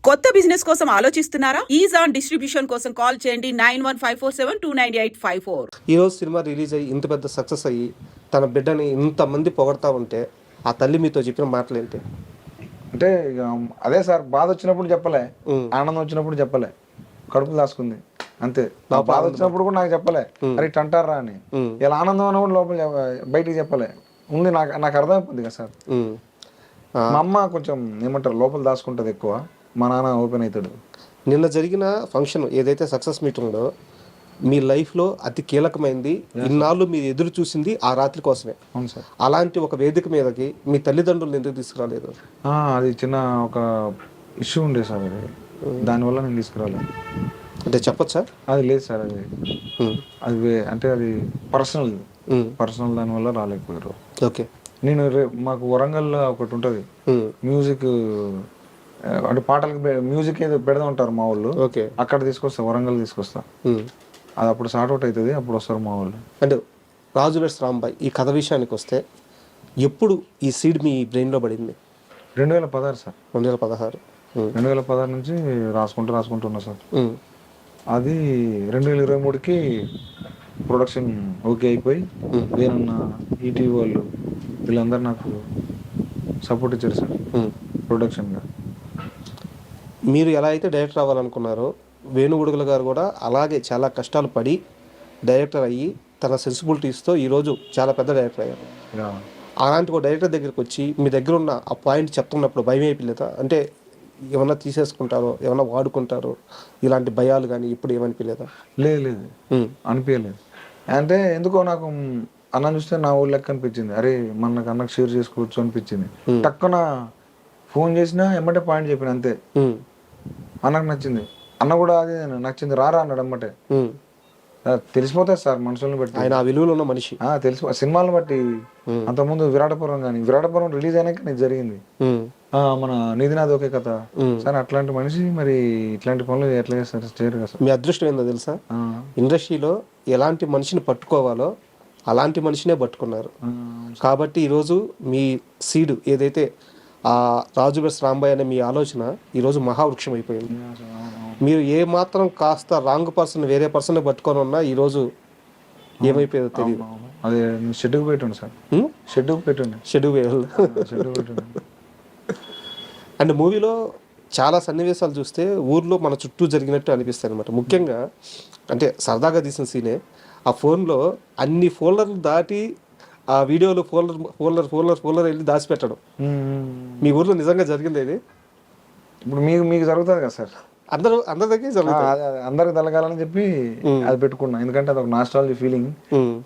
కొత్త బిజినెస్ కోసం ఆలోచిస్తున్నారా? ఈజ్ ఆన్ డిస్ట్రిబ్యూషన్ కోసం కాల్ చేయండి 9154729854. ఈరోజు సినిమా రిలీజ్ అయ్యి ఇంత పెద్ద సక్సెస్ అయ్యి తన బిడ్డని ఇంతమంది పొగడతా ఉంటే ఆ తల్లి మీతో చెప్పిన మాటలు ఏంటి? అంటే ఇక అదే సార్, బాధ వచ్చినప్పుడు చెప్పలే, ఆనందం వచ్చినప్పుడు చెప్పలే, కడుపు దాసుకుంది అంతే. నా బాధ వచ్చినప్పుడు కూడా నాకు చెప్పలే, అరే ఇట్ అంటారా అని. ఇలా ఆనందం అన్నప్పుడు లోపల బయటికి చెప్పలే, ఉంది నాకు అర్థమైపోద్ది కదా సార్. మా అమ్మ కొంచెం ఏమంటారు లోపల దాచుకుంటుంది ఎక్కువ, మా నాన్న ఓపెన్ అవుతాడు. నిన్న జరిగిన ఫంక్షన్ ఏదైతే సక్సెస్ మీట్ ఉందో మీ లైఫ్లో అతి కీలకమైంది, ఇన్నాళ్ళు మీరు ఎదురు చూసింది ఆ రాత్రి కోసమే. అవును సార్. అలాంటి ఒక వేదిక మీదకి మీ తల్లిదండ్రులు ఎందుకు తీసుకురాలేదు? అది చిన్న ఒక ఇష్యూ ఉండే సార్, అది దానివల్ల నేను తీసుకురాలేదు. అంటే చెప్పొచ్చా? అది లేదు సార్, అది అంటే అది పర్సనల్ దానివల్ల రాలేకపోయారు. ఓకే. నేను మాకు వరంగల్లో ఒకటి ఉంటుంది మ్యూజిక్, అంటే పాటలకు మ్యూజిక్ ఏదో పెడదా ఉంటారు మా వాళ్ళు. ఓకే. అక్కడ తీసుకొస్తా, వరంగల్ తీసుకొస్తా, అది అప్పుడు సార్ట్ అవుట్ అవుతుంది, అప్పుడు వస్తారు మా వాళ్ళు. అంటే రాజు వెడ్స్ రాంబాయ్ ఈ కథ విషయానికి వస్తే ఎప్పుడు ఈ సీడ్ మీ బ్రెయిన్లో పడింది? 2016 సార్. 2016. 2016 నుంచి రాసుకుంటున్నా సార్. అది 2023కి ప్రొడక్షన్ ఓకే అయిపోయి వేరన్న ఈటీవీ వాళ్ళు వీళ్ళందరూ నాకు సపోర్ట్ ఇచ్చారు సార్ ప్రొడక్షన్గా. మీరు ఎలా అయితే డైరెక్టర్ అవ్వాలనుకున్నారో వేణుగుడుగుల గారు కూడా అలాగే చాలా కష్టాలు పడి డైరెక్టర్ అయ్యి తన సెన్సిబిలిటీస్తో ఈరోజు చాలా పెద్ద డైరెక్టర్ అయ్యారు. అలాంటి ఒక డైరెక్టర్ దగ్గరికి వచ్చి మీ దగ్గర ఉన్న ఆ పాయింట్ చెప్తున్నప్పుడు భయం అయిపోలేదా? అంటే ఏమన్నా తీసేసుకుంటారో, ఏమన్నా వాడుకుంటారో, ఇలాంటి భయాలు కానీ ఇప్పుడు ఏమనిపించలేదా? లేదు అనిపించలేదు. అంటే ఎందుకో నాకు అన్న చూస్తే నా ఊళ్ళో లెక్క అనిపించింది, అరే మనకు అన్నకు షేర్ చేసుకోవచ్చు అనిపించింది. టక్కున ఫోన్ చేసినా ఎమ్మటే పాయింట్ చెప్పిన అంతే, అన్నకు నచ్చింది. అన్న కూడా అదే నచ్చింది, రారా అన్నాడు ఎమ్మటే. తెలిసిపోతాయి సార్ మనుషులను బట్టి, ఆయన ఆ విలువలో ఉన్న మనిషి. సినిమాలను బట్టి. అంతకుముందు విరాటపురం రిలీజ్ అయినాక నీకు జరిగింది మన నిధినాథ్ ఒకే కథ సార్. అట్లాంటి మనిషి మరి ఇట్లాంటి పనులు ఎట్లా చేస్తారు? చేయరు కదా సార్. మీ అదృష్టం ఏందో తెలుసా, ఇండస్ట్రీలో ఎలాంటి మనిషిని పట్టుకోవాలో అలాంటి మనిషినే పట్టుకున్నారు. కాబట్టి ఈరోజు మీ సీడ్ ఏదైతే ఆ రాజు వెడ్స్ రాంబాయ్ అనే మీ ఆలోచన ఈరోజు మహావృక్షం అయిపోయింది. మీరు ఏ మాత్రం కాస్త రాంగ్ పర్సన్ వేరే పర్సన్ పట్టుకొని ఉన్నా ఈరోజు ఏమైపోయేదో తెలియదు. అదే షెడ్యూల్ పెట్టండి సార్, షెడ్యూల్ షెడ్యూల్. అండ్ మూవీలో చాలా సన్నివేశాలు చూస్తే ఊర్లో మన చుట్టూ జరిగినట్టు అనిపిస్తాయి అనమాట. ముఖ్యంగా అంటే సరదాగా తీసిన సీనే, ఆ ఫోన్లో అన్ని ఫోల్డర్లు దాటి ఆ వీడియోలో ఫోల్డర్ వెళ్ళి దాచిపెట్టడం. మీ ఊర్లో నిజంగా జరిగింది ఇది? ఇప్పుడు మీకు జరుగుతుంది కదా సార్, అందరికీ జరుగుతుంది. అందరికి తలగాలని చెప్పి అది పెట్టుకున్నా, ఎందుకంటే అది ఒక నాస్టాలజీ ఫీలింగ్.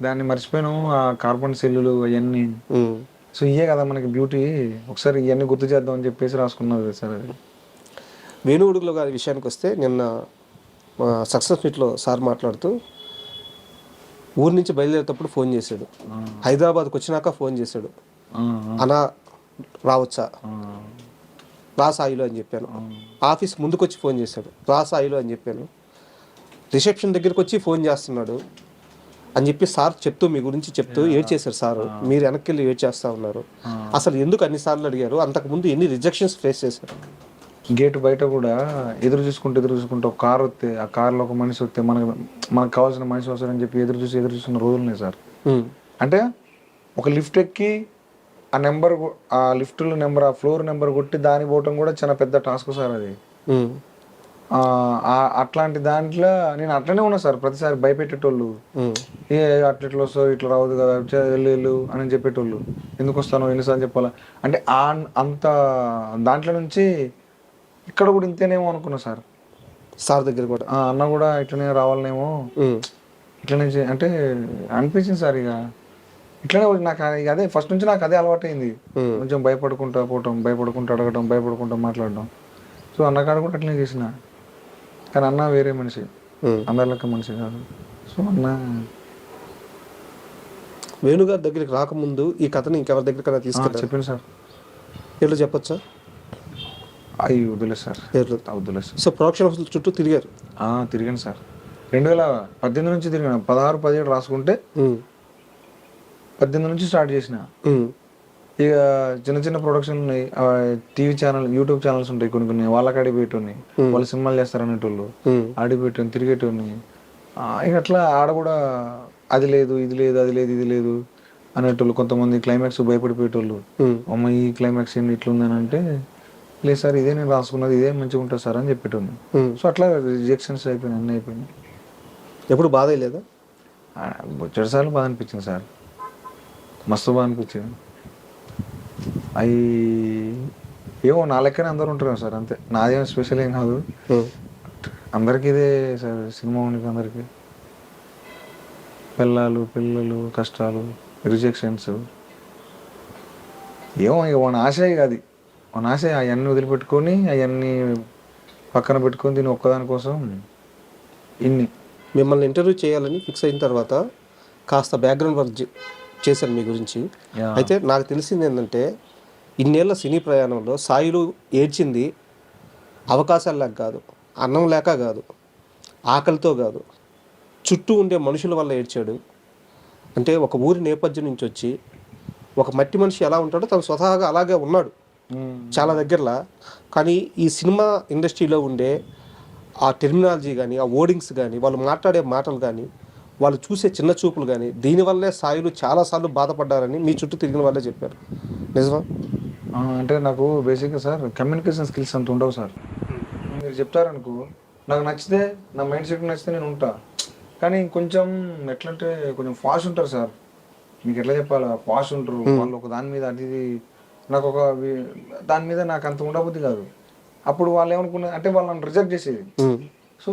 దాన్ని మర్చిపోయాను, ఆ కార్బన్ సెల్లులు అవన్నీ. సో ఇయే కదా మనకి బ్యూటీ, ఒకసారి ఇవన్నీ గుర్తు చేద్దాం అని చెప్పేసి రాసుకున్నది సార్. అది వేణుగుడుగుల గారి విషయానికి వస్తే నిన్న సక్సెస్ మీట్లో సార్ మాట్లాడుతూ ఊరి నుంచి బయలుదేరేటప్పుడు ఫోన్ చేశాడు, హైదరాబాద్కి వచ్చినాక ఫోన్ చేశాడు, అన్నా రావచ్చా, రా సాయిలో అని చెప్పాను. ఆఫీస్ ముందుకు వచ్చి ఫోన్ చేశాడు, రా సాయిలో అని చెప్పాను. రిసెప్షన్ దగ్గరికి వచ్చి ఫోన్ చేస్తున్నాడు అని చెప్పి సార్ చెప్తూ మీ గురించి చెప్తూ ఏడ్చేశారు సార్. మీరు వెనక్కి వెళ్ళి ఏడ్చేస్తా ఉన్నారు. అసలు ఎందుకు అన్నిసార్లు అడిగారు? అంతకుముందు ఎన్ని రిజెక్షన్స్ ఫేస్ చేశారు? గేట్ బయట కూడా ఎదురు చూసుకుంటూ ఒక కార్ వస్తే, ఆ కార్లో ఒక మనిషి వస్తే మనకు కావాల్సిన మనిషి వస్తారని చెప్పి ఎదురు చూస్తున్న రోజులున్నాయి సార్. అంటే ఒక లిఫ్ట్ ఎక్కి ఆ నెంబర్, ఆ లిఫ్ట్లో నెంబర్, ఆ ఫ్లోర్ నెంబర్ కొట్టి దాని పోవటం కూడా చాలా పెద్ద టాస్క్ సార్ అది. అట్లాంటి దాంట్లో నేను అట్లనే ఉన్నా సార్. ప్రతిసారి భయపెట్టేటోళ్ళు, ఏ అట్లా వస్తావు, ఇట్లా రావద్దు కదా, వెళ్ళు అని చెప్పేటోళ్ళు. ఎందుకు వస్తాను, ఎన్నిసార్లు చెప్పాలా అంటే అంత దాంట్లో నుంచి ఇక్కడ కూడా ఇంతేనేమో అనుకున్నా సార్. సార్ దగ్గర కూడా అన్న కూడా ఇట్లనే రావాలనేమో, ఇట్లనే అంటే అనిపించింది సార్. ఇక ఇట్లనే నాకు అదే ఫస్ట్ నుంచి నాకు అదే అలవాటైంది, కొంచెం భయపడుకుంటా పోవటం, భయపడుకుంటూ అడగటం, భయపడుకుంటూ మాట్లాడడం. సో అన్నకాడ కూడా అట్లనే చేసిన. కానీ అన్న వేరే మనిషి, అందరి లెక్క మనిషి కాదు. సో అన్న వేణుగారి దగ్గరికి రాకముందు ఈ కథని ఇంకెవరి దగ్గర తీసుకెళ్ళి చెప్పాను సార్. ఎట్లా చెప్పొచ్చా? అవి వద్దులేదు సార్, వద్దులేదు సార్. సో ప్రొడక్షన్ హౌస్ చుట్టూ తిరిగారు? తిరిగాను సార్. 2018 నుంచి తిరిగాను. 16, 17 రాసుకుంటే 18 నుంచి స్టార్ట్ చేసిన. ఇక చిన్న చిన్న ప్రొడక్షన్ ఉన్నాయి, టీవీ ఛానల్, యూట్యూబ్ ఛానల్స్ ఉంటాయి కొన్ని కొన్ని, వాళ్ళకి అడిగిపెట్టుని వాళ్ళు సినిమాలు చేస్తారనేటోళ్ళు అడిగిపెట్టుని తిరిగేటోని. ఇక అట్లా ఆడ కూడా అది లేదు ఇది లేదు అది లేదు ఇది లేదు అనేటోళ్ళు. కొంతమంది క్లైమాక్స్ భయపడిపోయేటోళ్ళు, అమ్మ ఈ క్లైమాక్స్ ఏంటి ఇట్లుందని అంటే, లేదు సార్ ఇదే నేను రాసుకున్నది, ఇదే మంచిగా ఉంటుంది సార్ అని చెప్పేటోళ్ళు. సో అట్లా రిజెక్షన్స్ అయిపోయినాయి, అన్నీ అయిపోయినాయి. ఎప్పుడు బాధ లేదా? బొచ్చడి సార్లు బాధ అనిపించింది సార్, మస్తు బాధ అనిపించింది. అవి ఏమో నా లెక్కనే అందరు ఉంటారు సార్, అంతే. నాదేం స్పెషల్ ఏం కాదు, అందరికీ ఇదే సార్. సినిమా ఉంది అందరికీ, పిల్లలు కష్టాలు, రిజెక్షన్స్. ఏమో ఇక మన ఆశ కాదు, మన ఆశ అవన్నీ వదిలిపెట్టుకొని అవన్నీ పక్కన పెట్టుకొని దీన్ని ఒక్కదాని కోసం ఇన్ని. మిమ్మల్ని ఇంటర్వ్యూ చేయాలని ఫిక్స్ అయిన తర్వాత కాస్త బ్యాక్గ్రౌండ్ వర్క్ చేశాను మీ గురించి. అయితే నాకు తెలిసింది ఏంటంటే, ఇన్నేళ్ల సినీ ప్రయాణంలో సాయిలు ఏడ్చింది అవకాశాలు లేక కాదు, అన్నం లేక కాదు, ఆకలితో కాదు, చుట్టూ ఉండే మనుషుల వల్ల ఏడ్చాడు. అంటే ఒక ఊరి నేపథ్యం నుంచి వచ్చి ఒక మట్టి మనిషి ఎలా ఉంటాడో తను స్వతహాగా అలాగే ఉన్నాడు చాలా దగ్గరలా. కానీ ఈ సినిమా ఇండస్ట్రీలో ఉండే ఆ టెర్మినాలజీ కానీ, ఆ ఓడింగ్స్ కానీ, వాళ్ళు మాట్లాడే మాటలు కానీ, వాళ్ళు చూసే చిన్న చూపులు కానీ, దీనివల్లే సాయిలు చాలాసార్లు బాధపడ్డారని మీ చుట్టూ తిరిగిన వాళ్ళే చెప్పారు. నిజమా? అంటే నాకు బేసిక్గా సార్ కమ్యూనికేషన్ స్కిల్స్ అంత ఉండవు సార్. మీరు చెప్తారనుకో, నాకు నచ్చితే, నా మైండ్ సెట్ నచ్చితే నేను ఉంటా. కానీ కొంచెం ఎట్లంటే కొంచెం ఫాస్ట్ ఉంటారు సార్. మీకు ఎట్లా చెప్పాలా, ఫాస్ట్ ఉంటారు వాళ్ళు. ఒక దాని మీద అది నాకు ఒక దాని మీద నాకు అంత ఉండబుద్ధి కాదు. అప్పుడు వాళ్ళు ఏమనుకున్నా అంటే వాళ్ళని రిజెక్ట్ చేసేది. సో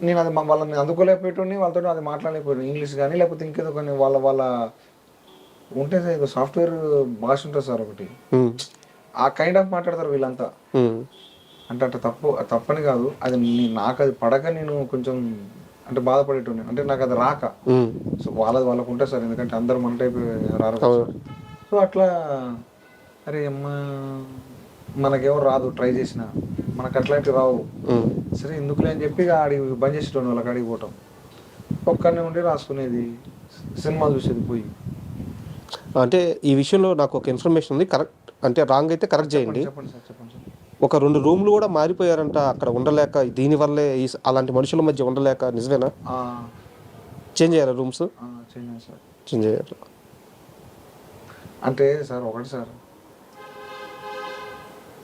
నేను అది వాళ్ళని అందుకోలేకపోయేటోని, వాళ్ళతో అది మాట్లాడలేకపోయాను. ఇంగ్లీష్ కానీ లేకపోతే ఇంకేదో కానీ వాళ్ళ ఉంటే సార్ ఏదో సాఫ్ట్వేర్ భాష ఉంటుంది సార్ ఒకటి, ఆ కైండ్ ఆఫ్ మాట్లాడతారు వీళ్ళంతా. అంటే అట్లా తప్పని కాదు, అది నాకు అది పడక నేను కొంచెం అంటే బాధపడేటోని, అంటే నాకు అది రాక. సో వాళ్ళకు ఉంటుంది సార్, ఎందుకంటే అందరు మన టైప్ రారు. సో అట్లా అరే అమ్మ మనకేమో రాదు, ట్రై చేసిన మనకు అట్లాంటివి రావు, సరే ఎందుకులే అని చెప్పి ఆడి బంద్ చేసేటోని, వాళ్ళకి అడిగి పోవటం. ఒక్కనే ఉండి రాసుకునేది, సినిమాలు చూసేది పోయి. అంటే ఈ విషయంలో నాకు ఒక ఇన్ఫర్మేషన్ ఉంది, కరెక్ట్ అంటే రాంగ్ అయితే కరెక్ట్ చేయండి. చెప్పండి సార్, చెప్పండి సార్. ఒక 2 రూమ్లు కూడా మారిపోయారంట అక్కడ ఉండలేక, దీనివల్లే అలాంటి మనుషుల మధ్య ఉండలేక. నిజమేనా? చేంజ్ అయ్యారా రూమ్స్? చేంజ్ అయ్యారు. అంటే సార్ ఒకటి సార్,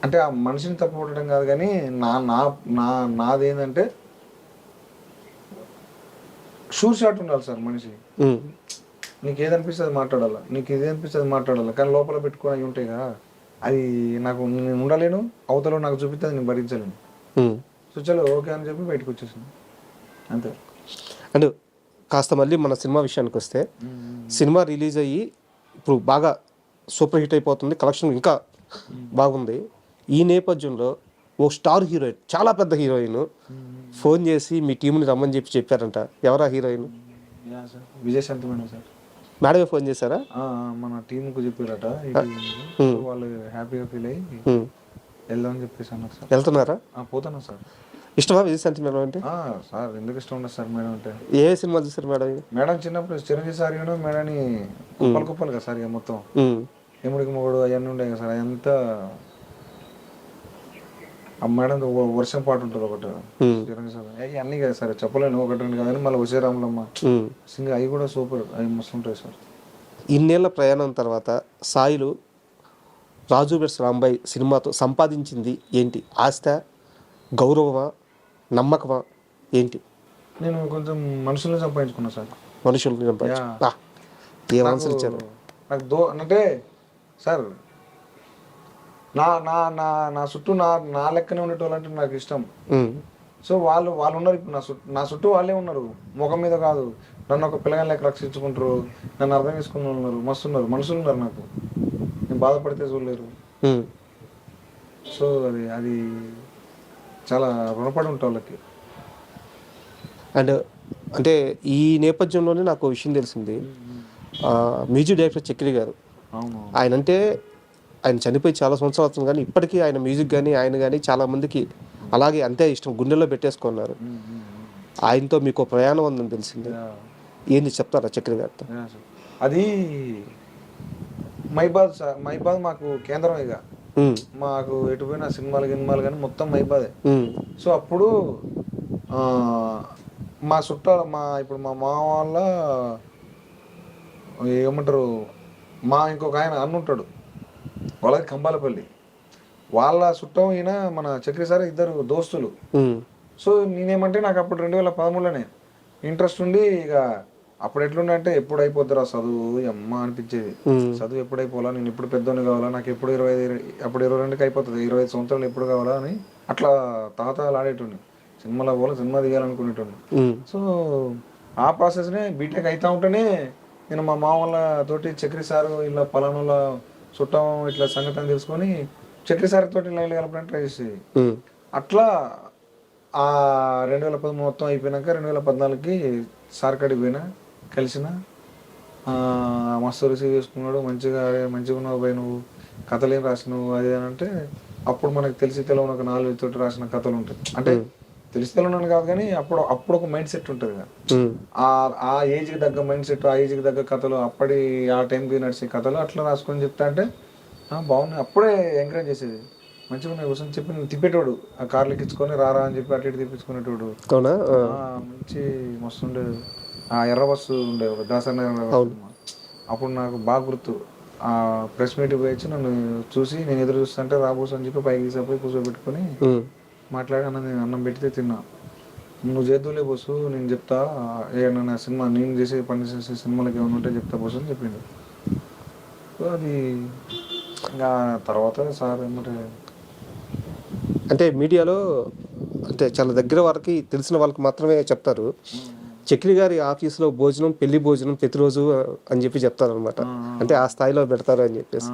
అంటే ఆ మనిషిని తప్పుపట్టడం కాదు, కానీ నాదేంటంటే షూర్ షాట్ ఉండాలి సార్ మనిషి. నీకు ఏదనిపిస్తే అది మాట్లాడాలి, నీకు ఇది అనిపిస్తే అది మాట్లాడాలి. కానీ లోపల పెట్టుకుని అవి ఉంటాయి కదా, అది నాకు నేను ఉండలేను, అవతల నాకు చూపిస్తే నేను భరించలేను. సో చలో ఓకే అని చెప్పి బయటకు వచ్చేసాను, అంతే. అండ్ కాస్త మళ్ళీ మన సినిమా విషయానికి వస్తే, సినిమా రిలీజ్ అయ్యి ఇప్పుడు బాగా సూపర్ హిట్ అయిపోతుంది, కలెక్షన్ ఇంకా బాగుంది. ఈ నేపథ్యంలో ఓ స్టార్ హీరోయిన్, చాలా పెద్ద హీరోయిన్ ఫోన్ చేసి మీ టీంని రమ్మని చెప్పారంట. ఎవరా హీరోయిన్? Vijayashanti madam sir. మేడమే ఫోన్ చేశారా? మన టీంకు చెప్పారట, వాళ్ళు హ్యాపీగా ఫీల్ అయ్యి వెళ్దామని చెప్పేసి అన్నారు సార్. వెళ్తున్నారా? పోతాను సార్. ఇష్టమా విజయశాంతి మేడం అంటే? సార్ ఎందుకు ఇష్టం ఉండదు సార్ మేడం అంటే. ఏ సినిమా చూసారు మేడం? మేడం చిన్నప్పుడు చిరంజీవి సార్ మేడంని కుప్పలు కదా సార్, ఇక మొత్తం ఎముడికి మొగుడు అవన్నీ ఉండే కదా సార్. అదంతా ఆ మేడం వర్షం పాట ఉంటుంది ఒకటి, చిరంజీవి సార్ అన్నీ కదా సార్, చెప్పలేను ఒకటి రెండు కదని. మళ్ళీ వచ్చే రాములమ్మ సింగ్, అవి కూడా సూపర్, అవి మస్తు ఉంటాయి సార్. ఇన్నేళ్ల ప్రయాణం తర్వాత సాయిలు రాజు వెడ్స్ రాంబాయ్ సినిమాతో సంపాదించింది ఏంటి? ఆస్థ, గౌరవమా, నమ్మకమా, ఏంటి? నేను కొంచెం మనుషుల్ని సంపాదించుకున్నా సార్. మనుషుల్ని సంపాదించు. ఏం ఆన్సర్ ఇచ్చారు? నాకు అంటే సార్ నా నా నా నా చుట్టూ నా లెక్కనే ఉండేటోళ్ళంటే నాకు ఇష్టం. సో వాళ్ళు ఉన్నారు ఇప్పుడు నా చుట్టూ వాళ్ళే ఉన్నారు, ముఖం మీద కాదు. నన్ను ఒక పిల్లగాని లెక్క రక్షించుకుంటారు, నన్ను అర్థం చేసుకుని ఉన్నారు, మస్తు ఉన్నారు, మనుషులు ఉన్నారు నాకు. నేను బాధపడితే చూడలేరు. సో అది చాలా రుణపడి ఉంటా వాళ్ళకి. అండ్ అంటే ఈ నేపథ్యంలోనే నాకు విషయం తెలిసింది, మ్యూజిక్ డైరెక్టర్ చక్రి గారు. ఆయన చనిపోయి చాలా సంవత్సరాలు అవుతుంది, కానీ ఇప్పటికీ ఆయన మ్యూజిక్ కానీ ఆయన కానీ చాలామందికి అలాగే అంతే ఇష్టం, గుండెల్లో పెట్టేసుకున్నారు. ఆయనతో మీకు ప్రయాణం ఉందని తెలిసింది, ఏంది చెప్తారా చక్రి గారితో? అది మైబాద్ సార్, మైబాద్ మాకు కేంద్రం ఇక. ఉమ్, మాకు ఎటు పోయినా సినిమాలు కానీ మొత్తం మైబాదే. ఉమ్, సో అప్పుడు మా చుట్టాలు ఇప్పుడు మా మామ వాళ్ళ ఏమంటారు, మా ఇంకొక ఆయన అన్న ఉంటాడు, వాళ్ళది కంబాలపల్లి, వాళ్ళ చుట్టం ఈయన మన చక్రి సార్, ఇద్దరు దోస్తులు. ఉమ్, సో నేనేమంటే నాకు అప్పుడు 2013లోనే ఇంట్రెస్ట్ ఉండి ఇక అప్పుడు ఎట్లుండే అంటే ఎప్పుడు అయిపోద్దిరా చదువు అమ్మ అనిపించేది. చదువు ఎప్పుడు అయిపోవాలా, నేను ఎప్పుడు పెద్దోని కావాలా, నాకు ఎప్పుడు 25 అప్పుడు 22కి అయిపోతుంది, 25 సంవత్సరాలు ఎప్పుడు కావాలా అని అట్లా తాతలు ఆడేటోని, సినిమాలో పోలా సినిమా తీయాలనుకునేటోని. సో ఆ ప్రాసెస్నే బీటెక్ అవుతా ఉంటేనే నేను మా మామ వాళ్ళ తోటి చక్రి సారు ఇలా పలానాల చుట్టం ఇట్లా సంగతి అని తెలుసుకొని చక్రి సార్ తోటి లైన్లు కలపడానికి ట్రై చేసేది. అట్లా ఆ 2013 మొత్తం అయిపోయినాక 2014కి సార్ కాడికి పోయినా, కలిసిన, మస్తు రిసీవ్ చేసుకున్నాడు. మంచిగా ఉన్నావు పోయి, నువ్వు కథలు ఏం రాసినావు అది అని అంటే, అప్పుడు మనకు తెలిసి తెలవని ఒక 4 తోటి రాసిన కథలు ఉంటాయి. అంటే తెలిసి తెలవని కాదు కానీ అప్పుడు ఒక మైండ్ సెట్ ఉంటుంది కదా, ఆ ఏజ్కి తగ్గ మైండ్ సెట్, ఆ ఏజ్కి తగ్గ కథలు, అప్పటి ఆ టైంకి నడిచే కథలు అట్లా రాసుకొని చెప్తా అంటే బాగున్నాయి. అప్పుడే ఎంకరేజ్ చేసేది, మంచిగా ఉన్నాయి కోసం చెప్పి తిప్పేటోడు, ఆ కార్లు ఎక్కించుకొని రారా అని చెప్పి అటు ఇటు తిప్పించుకునేటోడు. మంచి మస్తు ఉండేది. ఆ ఎర్ర బస్సు ఉండేది, ఒక దాసరి అప్పుడు నాకు బాగా గుర్తు. ఆ ప్రెస్ మీట్ పోయి నన్ను చూసి నేను ఎదురు చూస్తుంటే రాబోసు అని చెప్పి పైకి తీసిపోయి కూర్చోబెట్టుకొని మాట్లాడి అన్నం పెడితే తిన్నా. నువ్వు చేద్దులే బస్సు, నేను చెప్తా ఏమన్నా సినిమా నేను చేసే పని చేసే సినిమాలకి ఏమైనా ఉంటే చెప్తా బస్సు అని చెప్పిండు. సో అది ఇంకా తర్వాత సార్ ఏమంటే అంటే మీడియాలో అంటే చాలా దగ్గర వారికి తెలిసిన వాళ్ళకి మాత్రమే చెప్తారు, చక్రి గారి ఆఫీసులో భోజనం పెళ్లి భోజనం ప్రతిరోజు అని చెప్పి చెప్తారు అనమాట. అంటే ఆ స్థాయిలో పెడతారు అని చెప్పేసి.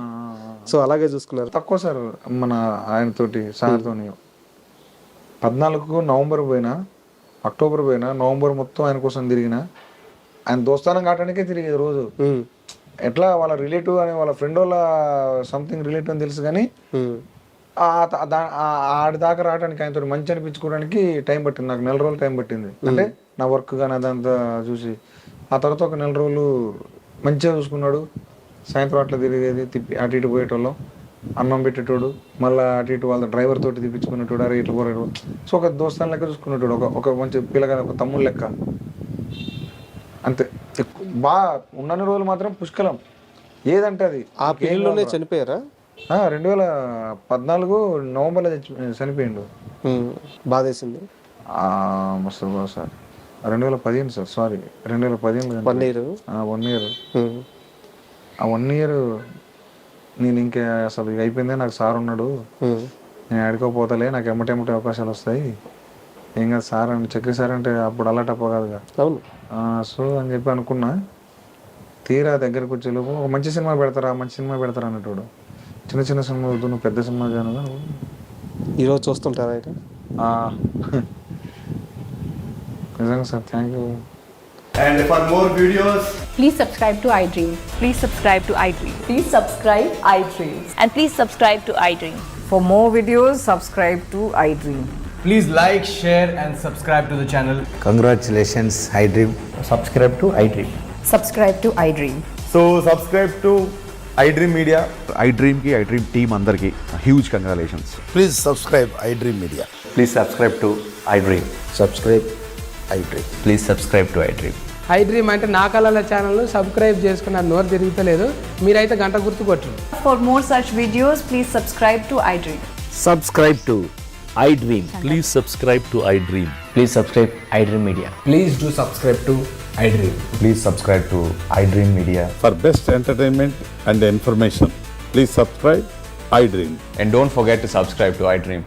సో అలాగే చూసుకున్నారు. తక్కువ సార్ మన ఆయనతోటి సార్తో 14 నవంబర్ పోయినా, అక్టోబర్ పోయినా, నవంబర్ మొత్తం ఆయన కోసం తిరిగిన, ఆయన దోస్తానం కావడానికే తిరిగేది రోజు. ఎట్లా వాళ్ళ రిలేటివ్ అని, వాళ్ళ ఫ్రెండ్ వాళ్ళ సంథింగ్ రిలేటివ్ అని తెలుసు కానీ ఆడి దాకా రావడానికి ఆయనతో మంచి అనిపించుకోవడానికి టైం పట్టింది. నాకు 4 రోజులు టైం పట్టింది. అంటే నా వర్క్ కానీ అదంతా చూసి ఆ తర్వాత ఒక 4 రోజులు మంచిగా చూసుకున్నాడు. సాయంత్రం అట్లా తిరిగేది, తిప్పి అటు ఇటు పోయేటోళ్ళం, అన్నం పెట్టేటోడు, మళ్ళీ అటు ఇటు వాళ్ళ డ్రైవర్ తోటి తిప్పించుకునేటోడు, అరే ఇట్లా పోరేటోడు. సో ఒక దోస్తాన్ లెక్క చూసుకునేటోడు, ఒక మంచి పిల్లగా ఒక తమ్ముడు లెక్క అంతే. బాగా ఉన్న రోజులు మాత్రం పుష్కలం, ఏదంటే అది. ఆ పెళ్లిలోనే చనిపోయారా? 2014 నవంబర్లో చనిపోయిండు. బాధేసింది. మస్తు బాగా sir. 2015 sir, sorry 2015. 1 year. 1 year. ఆ 1 year నేను ఇంకా అసలు అయిపోయిందే, నాకు సార్ ఉన్నాడు, నేను ఆడుకోపోతలే, నాకు ఎమ్మటి అవకాశాలు వస్తాయి, ఏం కాదు సార్ అని. చక్రి సార్ అంటే అప్పుడు అలా టప్ప కాదుగా. అవును. సో అని చెప్పి అనుకున్నా. తీరా దగ్గరకు వచ్చేలోపు ఒక మంచి సినిమా పెడతారా అన్నట్టు. చిన్న సినిమా వద్దు, నువ్వు పెద్ద సినిమా కానుగా ఈరోజు చూస్తుంటారా? నిజంగా sir, thank you. And for more videos, please subscribe to iDream. Please subscribe to iDream. Please subscribe iDream. And please subscribe to iDream. For more videos, subscribe to iDream. please like, share and subscribe to the channel. Congratulations, iDream. Subscribe to iDream. Subscribe to iDream. So subscribe to iDream Media. iDream team andarki huge congratulations. Please subscribe iDream Media. Please subscribe to iDream. Subscribe iDream. Please subscribe to iDream. iDream అంటే నా కళల channel subscribe చేసుకున్న నోరు తిరుగుతలేదు, మీరైతే గంట గుర్తు కొట్టండి. For more such videos, please subscribe to iDream. Subscribe to iDream. Please subscribe to iDream. Please subscribe iDream Media. Please do subscribe to iDream. Please subscribe to iDream Media. For best entertainment and information, please subscribe iDream. And don't forget to subscribe to iDream.